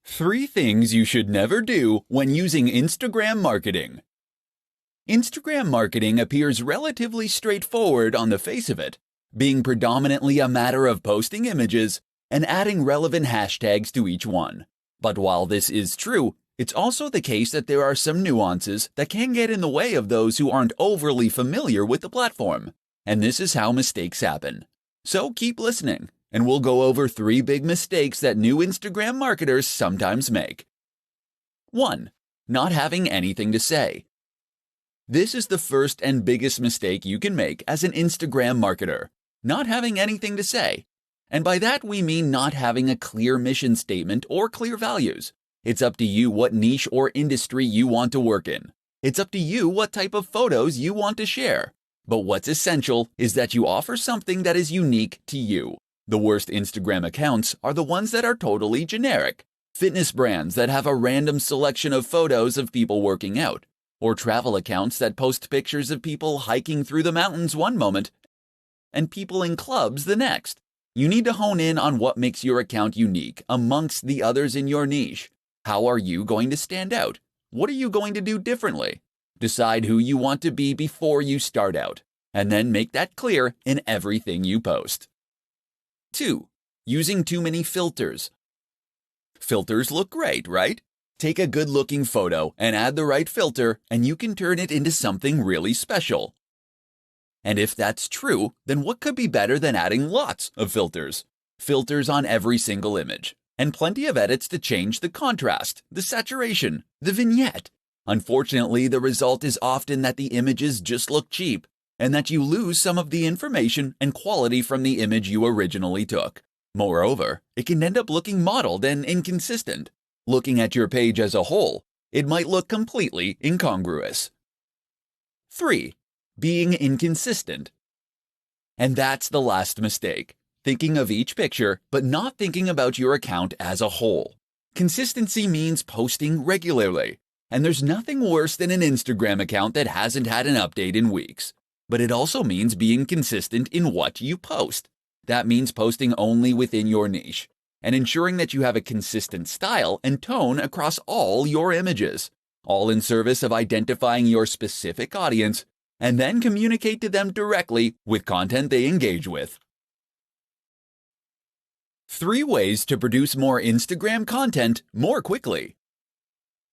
3 things you should never do when using Instagram marketing. Instagram marketing appears relatively straightforward on the face of it, being predominantly a matter of posting images and adding relevant hashtags to each one. But while this is true, it's also the case that there are some nuances that can get in the way of those who aren't overly familiar with the platform. And this is how mistakes happen. So keep listening, and we'll go over 3 big mistakes that new Instagram marketers sometimes make. 1. Not having anything to say. This is the first and biggest mistake you can make as an Instagram marketer, not having anything to say. And by that we mean not having a clear mission statement or clear values. It's up to you what niche or industry you want to work in. It's up to you what type of photos you want to share. But what's essential is that you offer something that is unique to you. The worst Instagram accounts are the ones that are totally generic. Fitness brands that have a random selection of photos of people working out, or travel accounts that post pictures of people hiking through the mountains one moment and people in clubs the next. You need to hone in on what makes your account unique amongst the others in your niche. How are you going to stand out? What are you going to do differently? Decide who you want to be before you start out, and then make that clear in everything you post. 2. Using too many filters. Filters look great, right? Take a good-looking photo and add the right filter, and you can turn it into something really special. And if that's true, then what could be better than adding lots of filters? Filters on every single image, and plenty of edits to change the contrast, the saturation, the vignette. Unfortunately, the result is often that the images just look cheap, and that you lose some of the information and quality from the image you originally took. Moreover, it can end up looking modeled and inconsistent. Looking at your page as a whole, it might look completely incongruous. 3. Being inconsistent. And that's the last mistake. Thinking of each picture, but not thinking about your account as a whole. Consistency means posting regularly. And there's nothing worse than an Instagram account that hasn't had an update in weeks. But it also means being consistent in what you post. That means posting only within your niche, and ensuring that you have a consistent style and tone across all your images, all in service of identifying your specific audience, and then communicate to them directly with content they engage with. 3 ways to produce more Instagram content more quickly.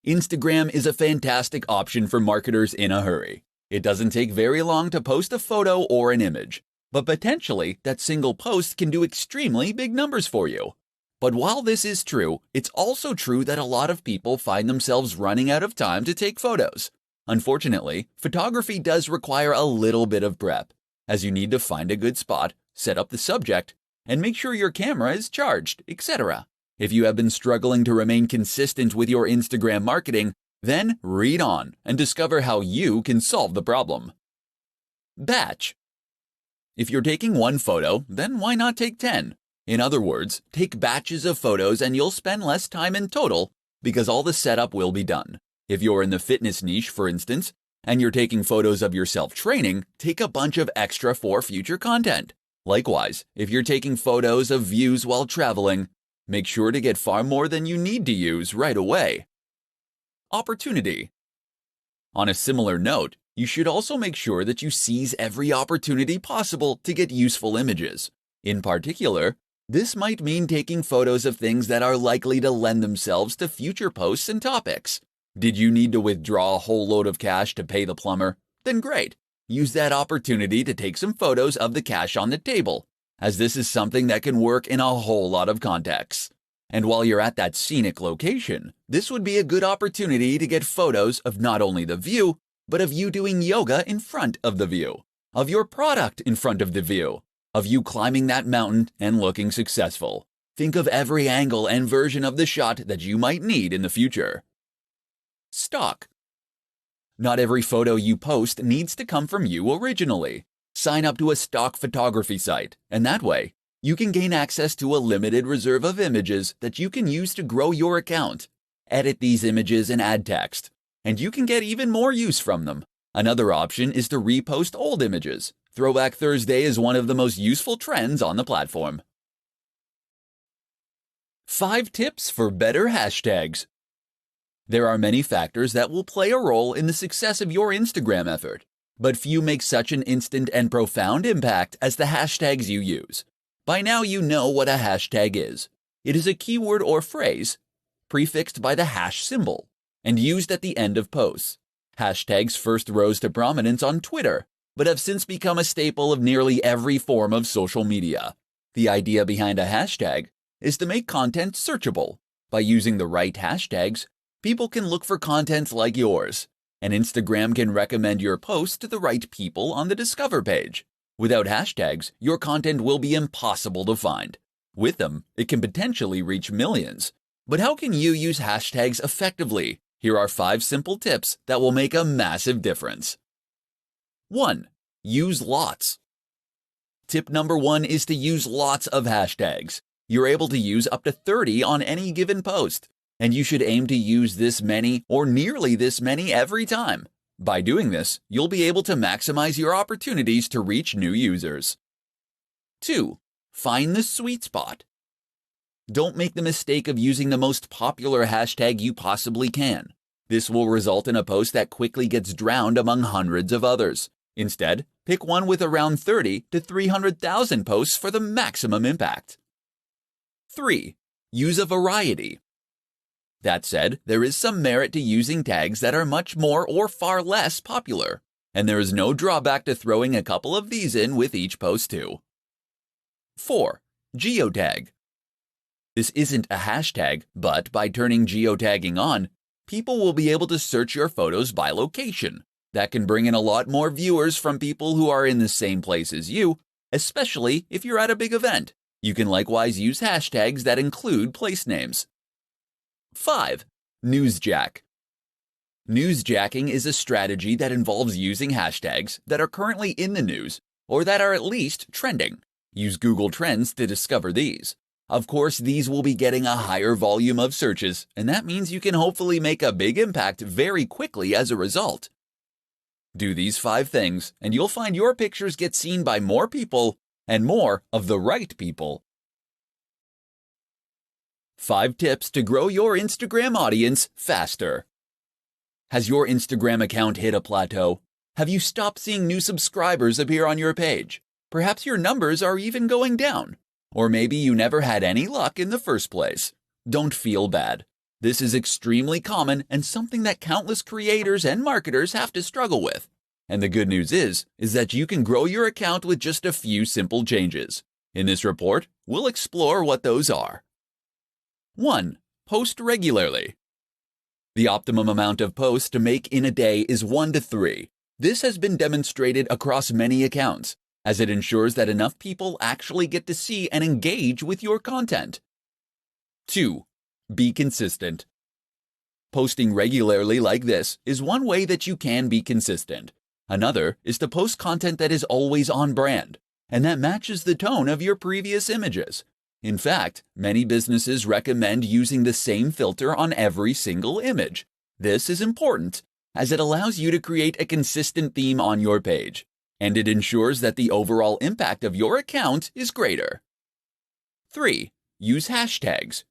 Instagram is a fantastic option for marketers in a hurry. It doesn't take very long to post a photo or an image, but potentially that single post can do extremely big numbers for you. But while this is true, it's also true that a lot of people find themselves running out of time to take photos. Unfortunately, photography does require a little bit of prep, as you need to find a good spot, set up the subject, and make sure your camera is charged, etc. If you have been struggling to remain consistent with your Instagram marketing, then read on and discover how you can solve the problem. Batch. If you're taking 1 photo, then why not take 10? In other words, take batches of photos and you'll spend less time in total because all the setup will be done. If you're in the fitness niche, for instance, and you're taking photos of yourself training, take a bunch of extra for future content. Likewise, if you're taking photos of views while traveling, make sure to get far more than you need to use right away. Opportunity. On a similar note, you should also make sure that you seize every opportunity possible to get useful images. In particular, this might mean taking photos of things that are likely to lend themselves to future posts and topics. Did you need to withdraw a whole load of cash to pay the plumber? Then great. Use that opportunity to take some photos of the cash on the table, as this is something that can work in a whole lot of contexts. And while you're at that scenic location, this would be a good opportunity to get photos of not only the view, but of you doing yoga in front of the view, of your product in front of the view, of you climbing that mountain and looking successful. Think of every angle and version of the shot that you might need in the future. Stock. Not every photo you post needs to come from you originally. Sign up to a stock photography site, and that way, you can gain access to a limited reserve of images that you can use to grow your account. Edit these images and add text, and you can get even more use from them. Another option is to repost old images. Throwback Thursday is one of the most useful trends on the platform. 5 tips for better hashtags. There are many factors that will play a role in the success of your Instagram effort, but few make such an instant and profound impact as the hashtags you use. By now you know what a hashtag is. It is a keyword or phrase prefixed by the hash symbol and used at the end of posts. Hashtags first rose to prominence on Twitter, but have since become a staple of nearly every form of social media. The idea behind a hashtag is to make content searchable. By using the right hashtags, people can look for content like yours, and Instagram can recommend your post to the right people on the Discover page. Without hashtags, your content will be impossible to find. With them, it can potentially reach millions. But how can you use hashtags effectively? Here are 5 simple tips that will make a massive difference. 1. Use lots. Tip number 1 is to use lots of hashtags. You're able to use up to 30 on any given post, and you should aim to use this many or nearly this many every time. By doing this, you'll be able to maximize your opportunities to reach new users. 2. Find the sweet spot. Don't make the mistake of using the most popular hashtag you possibly can. This will result in a post that quickly gets drowned among hundreds of others. Instead, pick one with around 30 to 300,000 posts for the maximum impact. 3. Use a variety. That said, there is some merit to using tags that are much more or far less popular, and there is no drawback to throwing a couple of these in with each post too. 4. Geotag. This isn't a hashtag, but by turning geotagging on, people will be able to search your photos by location. That can bring in a lot more viewers from people who are in the same place as you, especially if you're at a big event. You can likewise use hashtags that include place names. 5. Newsjack. Newsjacking is a strategy that involves using hashtags that are currently in the news or that are at least trending. Use Google Trends to discover these. Of course, these will be getting a higher volume of searches, and that means you can hopefully make a big impact very quickly as a result. Do these 5 things, and you'll find your pictures get seen by more people and more of the right people. 5 tips to grow your Instagram audience faster. Has your Instagram account hit a plateau? Have you stopped seeing new subscribers appear on your page? Perhaps your numbers are even going down. Or maybe you never had any luck in the first place. Don't feel bad. This is extremely common and something that countless creators and marketers have to struggle with. And the good news is that you can grow your account with just a few simple changes. In this report, we'll explore what those are. 1. Post regularly. The optimum amount of posts to make in a day is 1 to 3. This has been demonstrated across many accounts, as it ensures that enough people actually get to see and engage with your content. 2. Be consistent. Posting regularly like this is one way that you can be consistent. Another is to post content that is always on brand, and that matches the tone of your previous images. In fact, many businesses recommend using the same filter on every single image. This is important, as it allows you to create a consistent theme on your page, and it ensures that the overall impact of your account is greater. 3. Use hashtags.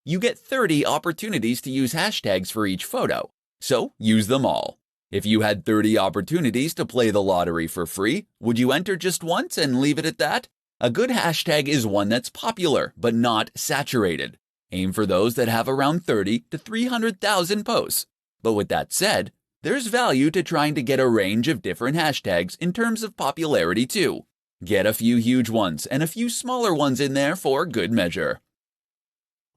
You get 30 opportunities to use hashtags for each photo, so use them all. If you had 30 opportunities to play the lottery for free, would you enter just once and leave it at that? A good hashtag is one that's popular, but not saturated. Aim for those that have around 30 to 300,000 posts. But with that said, there's value to trying to get a range of different hashtags in terms of popularity too. Get a few huge ones and a few smaller ones in there for good measure.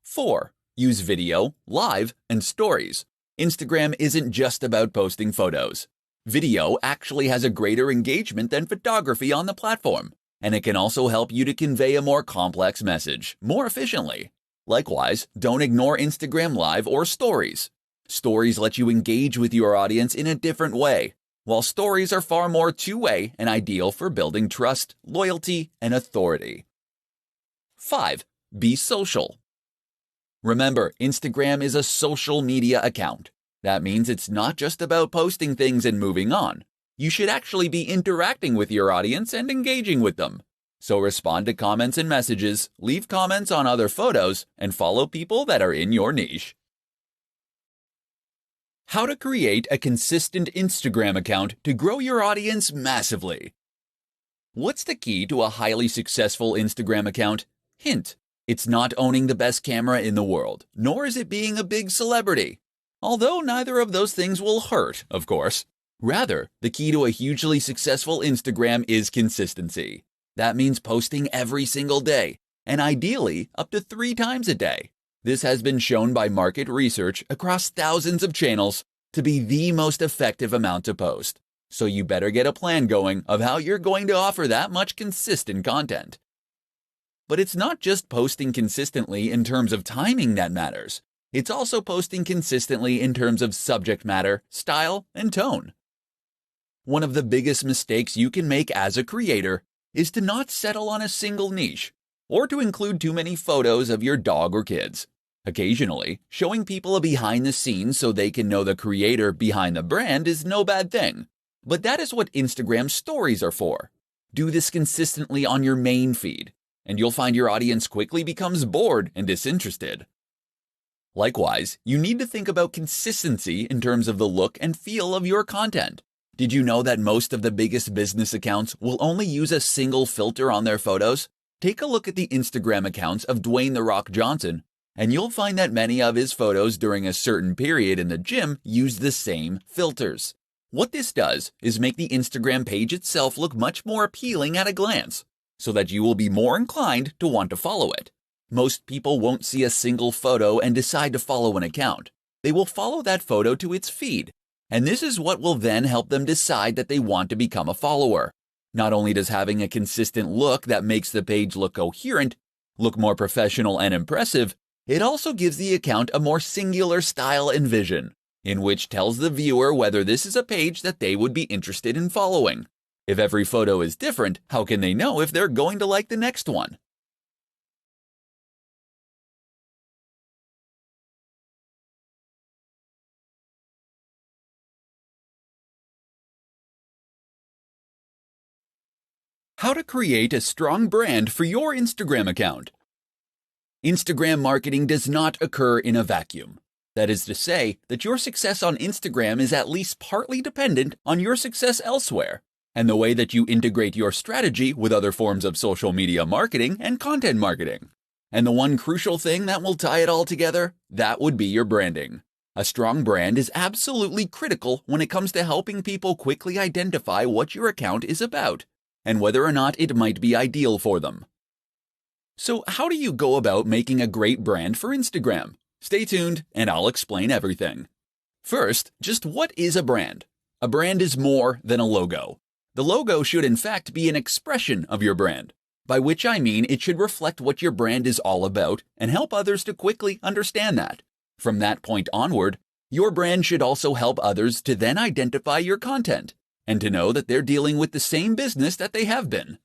4. Use video, live, and stories. Instagram isn't just about posting photos. Video actually has a greater engagement than photography on the platform, and it can also help you to convey a more complex message more efficiently. Likewise, don't ignore Instagram Live or Stories. Stories let you engage with your audience in a different way, while stories are far more two-way and ideal for building trust, loyalty, and authority. 5. Be social. Remember, Instagram is a social media account. That means it's not just about posting things and moving on. You should actually be interacting with your audience and engaging with them. So respond to comments and messages, leave comments on other photos, and follow people that are in your niche. How to create a consistent Instagram account to grow your audience massively. What's the key to a highly successful Instagram account? Hint: it's not owning the best camera in the world, nor is it being a big celebrity. Although neither of those things will hurt, of course. Rather, the key to a hugely successful Instagram is consistency. That means posting every single day, and ideally up to 3 times a day. This has been shown by market research across thousands of channels to be the most effective amount to post. So you better get a plan going of how you're going to offer that much consistent content. But it's not just posting consistently in terms of timing that matters. It's also posting consistently in terms of subject matter, style, and tone. One of the biggest mistakes you can make as a creator is to not settle on a single niche, or to include too many photos of your dog or kids. Occasionally, showing people a behind the scenes so they can know the creator behind the brand is no bad thing. But that is what Instagram stories are for. Do this consistently on your main feed, and you'll find your audience quickly becomes bored and disinterested. Likewise, you need to think about consistency in terms of the look and feel of your content. Did you know that most of the biggest business accounts will only use a single filter on their photos? Take a look at the Instagram accounts of Dwayne "The Rock" Johnson, and you'll find that many of his photos during a certain period in the gym use the same filters. What this does is make the Instagram page itself look much more appealing at a glance, so that you will be more inclined to want to follow it. Most people won't see a single photo and decide to follow an account. They will follow that photo to its feed, and this is what will then help them decide that they want to become a follower. Not only does having a consistent look that makes the page look coherent, look more professional and impressive, it also gives the account a more singular style and vision, in which tells the viewer whether this is a page that they would be interested in following. If every photo is different, how can they know if they're going to like the next one? How to create a strong brand for your Instagram account. Instagram marketing does not occur in a vacuum. That is to say that your success on Instagram is at least partly dependent on your success elsewhere, and the way that you integrate your strategy with other forms of social media marketing and content marketing. And the one crucial thing that will tie it all together, that would be your branding. A strong brand is absolutely critical when it comes to helping people quickly identify what your account is about, and whether or not it might be ideal for them. So how do you go about making a great brand for Instagram? Stay tuned and I'll explain everything. First, just what is a brand? A brand is more than a logo. The logo should in fact be an expression of your brand, by which I mean it should reflect what your brand is all about and help others to quickly understand that. From that point onward, your brand should also help others to then identify your content and to know that they're dealing with the same business that they have been.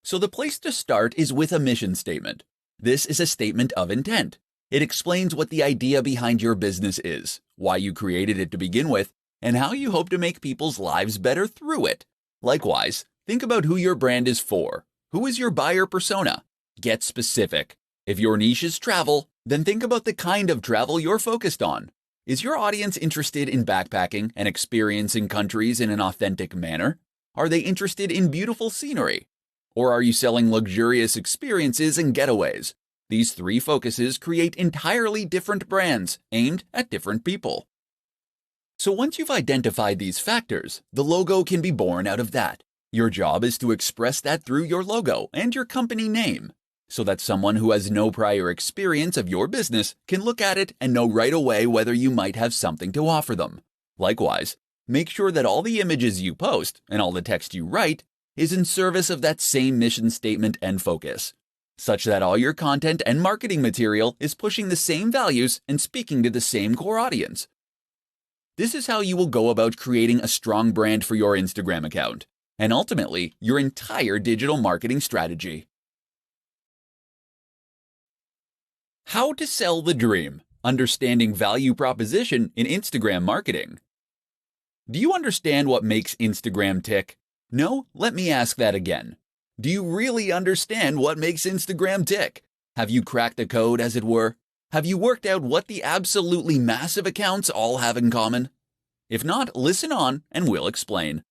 So the place to start is with a mission statement. This is a statement of intent. It explains what the idea behind your business is, why you created it to begin with, and how you hope to make people's lives better through it. Likewise, think about who your brand is for. Who is your buyer persona? Get specific. If your niche is travel, then think about the kind of travel you're focused on. Is your audience interested in backpacking and experiencing countries in an authentic manner? Are they interested in beautiful scenery? Or are you selling luxurious experiences and getaways? These 3 focuses create entirely different brands aimed at different people. So once you've identified these factors, the logo can be born out of that. Your job is to express that through your logo and your company name, so that someone who has no prior experience of your business can look at it and know right away whether you might have something to offer them. Likewise, make sure that all the images you post and all the text you write is in service of that same mission statement and focus, such that all your content and marketing material is pushing the same values and speaking to the same core audience. This is how you will go about creating a strong brand for your Instagram account, and ultimately, your entire digital marketing strategy. How to sell the dream. Understanding value proposition in Instagram marketing. Do you understand what makes Instagram tick? No? Let me ask that again. Do you really understand what makes Instagram tick? Have you cracked the code, as it were? Have you worked out what the absolutely massive accounts all have in common? If not, listen on and we'll explain.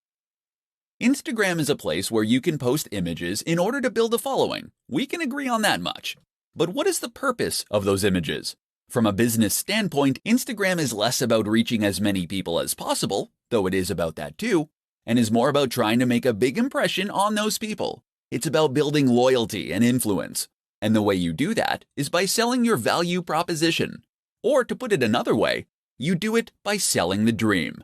Instagram is a place where you can post images in order to build a following. We can agree on that much. But what is the purpose of those images? From a business standpoint, Instagram is less about reaching as many people as possible, though it is about that too, and is more about trying to make a big impression on those people. It's about building loyalty and influence. And the way you do that is by selling your value proposition. Or to put it another way, you do it by selling the dream.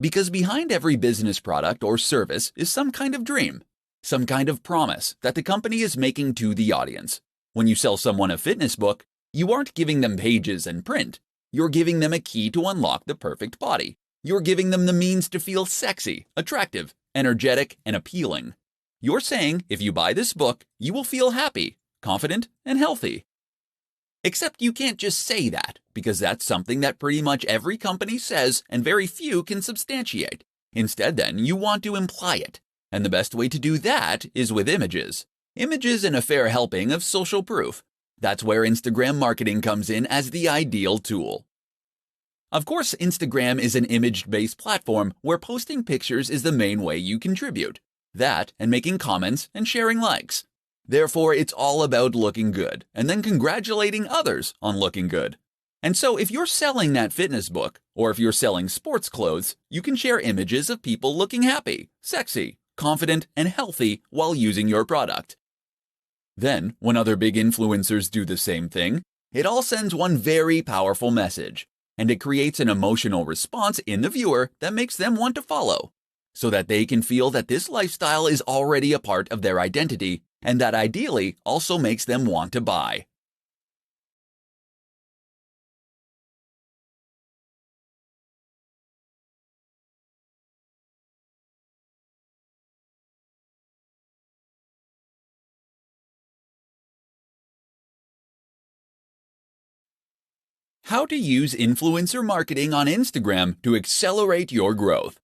Because behind every business product or service is some kind of dream, some kind of promise that the company is making to the audience. When you sell someone a fitness book, you aren't giving them pages and print. You're giving them a key to unlock the perfect body. You're giving them the means to feel sexy, attractive, energetic, and appealing. You're saying if you buy this book, you will feel happy, confident, and healthy. Except you can't just say that, because that's something that pretty much every company says and very few can substantiate. Instead, then, you want to imply it. And the best way to do that is with images. Images and a fair helping of social proof. That's where Instagram marketing comes in as the ideal tool. Of course, Instagram is an image-based platform where posting pictures is the main way you contribute. That and making comments and sharing likes. Therefore, it's all about looking good and then congratulating others on looking good. And so if you're selling that fitness book, or if you're selling sports clothes, you can share images of people looking happy, sexy, confident, and healthy while using your product. Then, when other big influencers do the same thing, it all sends one very powerful message, and it creates an emotional response in the viewer that makes them want to follow, so that they can feel that this lifestyle is already a part of their identity, and that ideally also makes them want to buy. How to use influencer marketing on Instagram to accelerate your growth.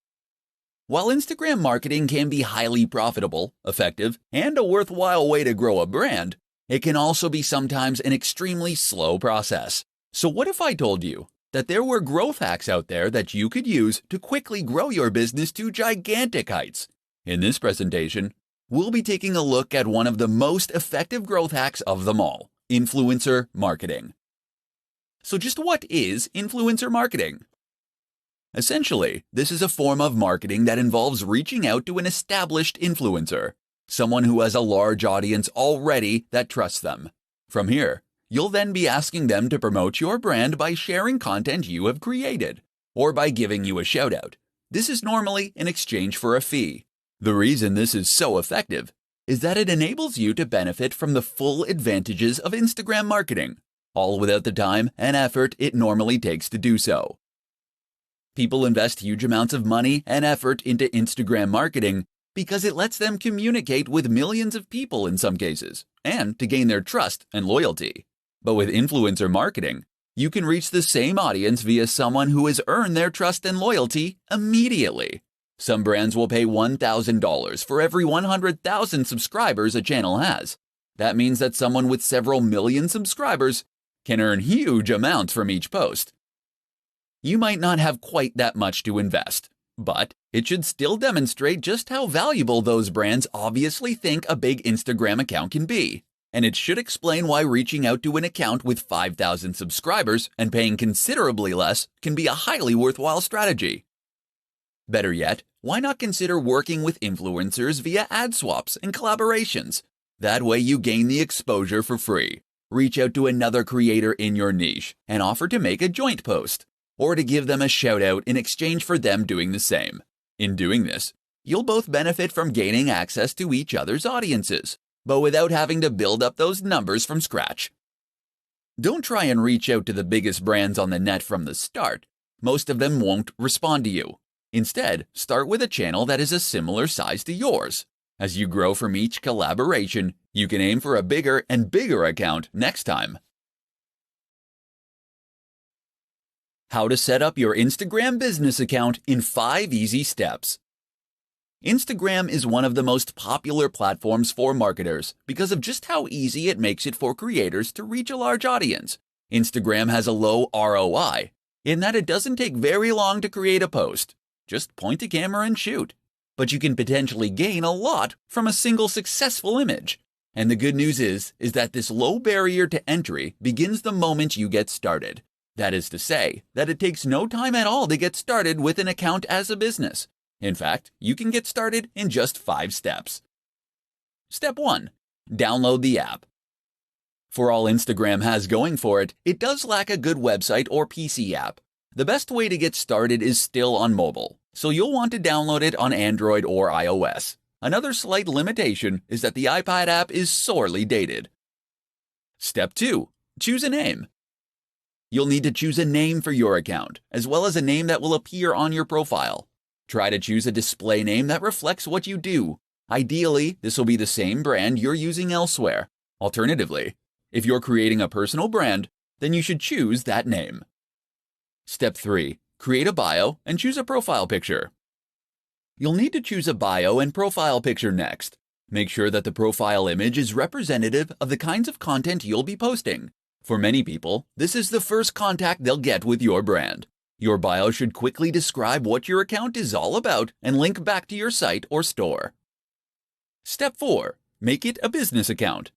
While Instagram marketing can be highly profitable, effective, and a worthwhile way to grow a brand, it can also be sometimes an extremely slow process. So what if I told you that there were growth hacks out there that you could use to quickly grow your business to gigantic heights? In this presentation, we'll be taking a look at one of the most effective growth hacks of them all, influencer marketing. So just what is influencer marketing? Essentially, this is a form of marketing that involves reaching out to an established influencer, someone who has a large audience already that trusts them. From here, you'll then be asking them to promote your brand by sharing content you have created, or by giving you a shout out. This is normally in exchange for a fee. The reason this is so effective is that it enables you to benefit from the full advantages of Instagram marketing, all without the time and effort it normally takes to do so. People invest huge amounts of money and effort into Instagram marketing because it lets them communicate with millions of people in some cases, and to gain their trust and loyalty. But with influencer marketing, you can reach the same audience via someone who has earned their trust and loyalty immediately. Some brands will pay $1,000 for every 100,000 subscribers a channel has. That means that someone with several million subscribers can earn huge amounts from each post. You might not have quite that much to invest, but it should still demonstrate just how valuable those brands obviously think a big Instagram account can be. And it should explain why reaching out to an account with 5,000 subscribers and paying considerably less can be a highly worthwhile strategy. Better yet, why not consider working with influencers via ad swaps and collaborations? That way you gain the exposure for free. Reach out to another creator in your niche and offer to make a joint post, or to give them a shout out in exchange for them doing the same. In doing this, you'll both benefit from gaining access to each other's audiences, but without having to build up those numbers from scratch. Don't try and reach out to the biggest brands on the net from the start. Most of them won't respond to you. Instead, start with a channel that is a similar size to yours. As you grow from each collaboration, you can aim for a bigger and bigger account next time. How to set up your Instagram business account in 5 easy steps. Instagram is one of the most popular platforms for marketers because of just how easy it makes it for creators to reach a large audience. Instagram has a low ROI in that it doesn't take very long to create a post. Just point a camera and shoot. But you can potentially gain a lot from a single successful image. And the good news is that this low barrier to entry begins the moment you get started. That is to say, that it takes no time at all to get started with an account as a business. In fact, you can get started in just 5 steps. Step 1. Download the app. For all Instagram has going for it, it does lack a good website or PC app. The best way to get started is still on mobile, so you'll want to download it on Android or iOS. Another slight limitation is that the iPad app is sorely dated. Step 2. Choose a name. You'll need to choose a name for your account, as well as a name that will appear on your profile. Try to choose a display name that reflects what you do. Ideally, this will be the same brand you're using elsewhere. Alternatively, if you're creating a personal brand, then you should choose that name. Step 3. Create a bio and choose a profile picture. You'll need to choose a bio and profile picture next. Make sure that the profile image is representative of the kinds of content you'll be posting. For many people, this is the first contact they'll get with your brand. Your bio should quickly describe what your account is all about and link back to your site or store. Step 4. Make it a business account.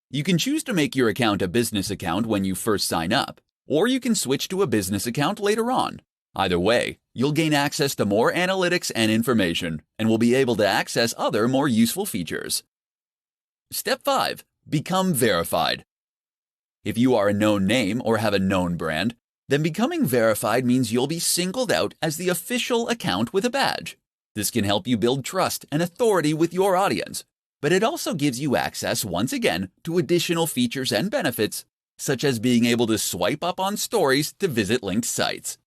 You can choose to make your account a business account when you first sign up, or you can switch to a business account later on. Either way, you'll gain access to more analytics and information, and will be able to access other more useful features. Step 5. Become verified. If you are a known name or have a known brand, then becoming verified means you'll be singled out as the official account with a badge. This can help you build trust and authority with your audience, but it also gives you access once again to additional features and benefits, such as being able to swipe up on stories to visit linked sites.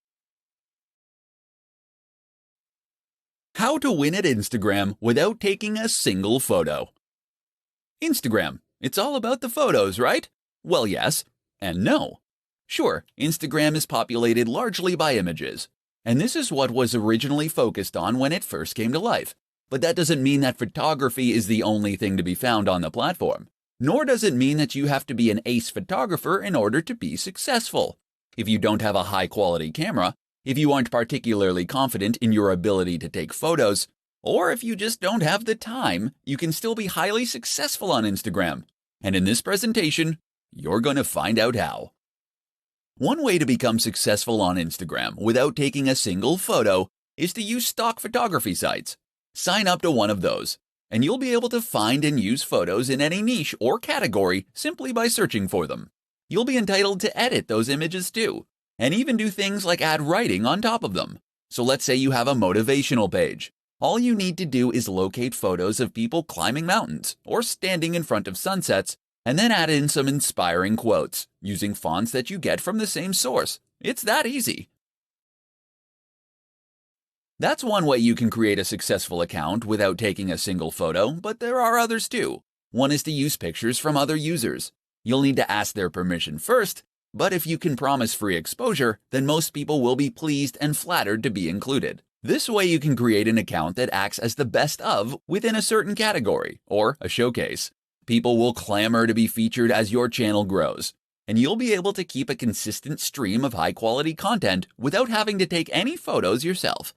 How to win at Instagram without taking a single photo. Instagram, it's all about the photos, right? Well, yes and no. Sure, Instagram is populated largely by images, and this is what was originally focused on when it first came to life. But that doesn't mean that photography is the only thing to be found on the platform, nor does it mean that you have to be an ace photographer in order to be successful. If you don't have a high-quality camera, if you aren't particularly confident in your ability to take photos, or if you just don't have the time, you can still be highly successful on Instagram. And in this presentation, you're going to find out how. One way to become successful on Instagram without taking a single photo is to use stock photography sites. Sign up to one of those, and you'll be able to find and use photos in any niche or category simply by searching for them. You'll be entitled to edit those images too, and even do things like add writing on top of them. So let's say you have a motivational page. All you need to do is locate photos of people climbing mountains or standing in front of sunsets, and then add in some inspiring quotes using fonts that you get from the same source. It's that easy. That's one way you can create a successful account without taking a single photo, but there are others too. One is to use pictures from other users. You'll need to ask their permission first, but if you can promise free exposure, then most people will be pleased and flattered to be included. This way you can create an account that acts as the best of within a certain category, or a showcase. People will clamor to be featured as your channel grows, and you'll be able to keep a consistent stream of high-quality content without having to take any photos yourself.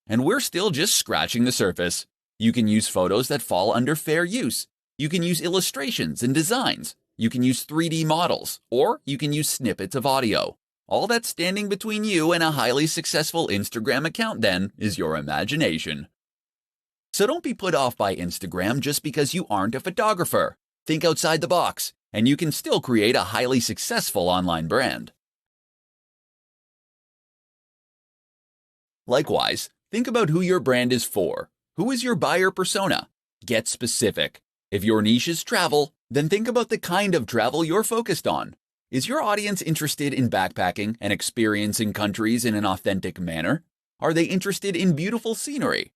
And we're still just scratching the surface. You can use photos that fall under fair use. You can use illustrations and designs. You can use 3D models, or you can use snippets of audio. All that's standing between you and a highly successful Instagram account then is your imagination. So don't be put off by Instagram just because you aren't a photographer. Think outside the box, and you can still create a highly successful online brand. Likewise, think about who your brand is for. Who is your buyer persona? Get specific. If your niche is travel, then think about the kind of travel you're focused on. Is your audience interested in backpacking and experiencing countries in an authentic manner? Are they interested in beautiful scenery?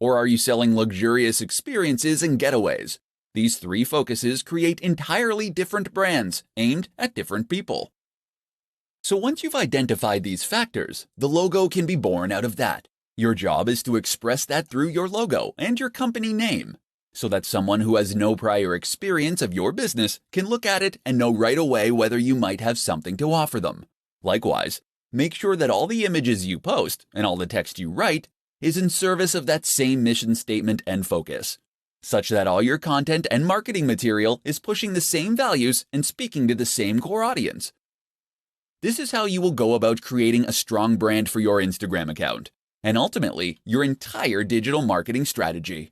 Or are you selling luxurious experiences and getaways? These 3 focuses create entirely different brands aimed at different people. So once you've identified these factors, the logo can be born out of that. Your job is to express that through your logo and your company name, so that someone who has no prior experience of your business can look at it and know right away whether you might have something to offer them. Likewise, make sure that all the images you post and all the text you write is in service of that same mission statement and focus, such that all your content and marketing material is pushing the same values and speaking to the same core audience. This is how you will go about creating a strong brand for your Instagram account, and ultimately your entire digital marketing strategy.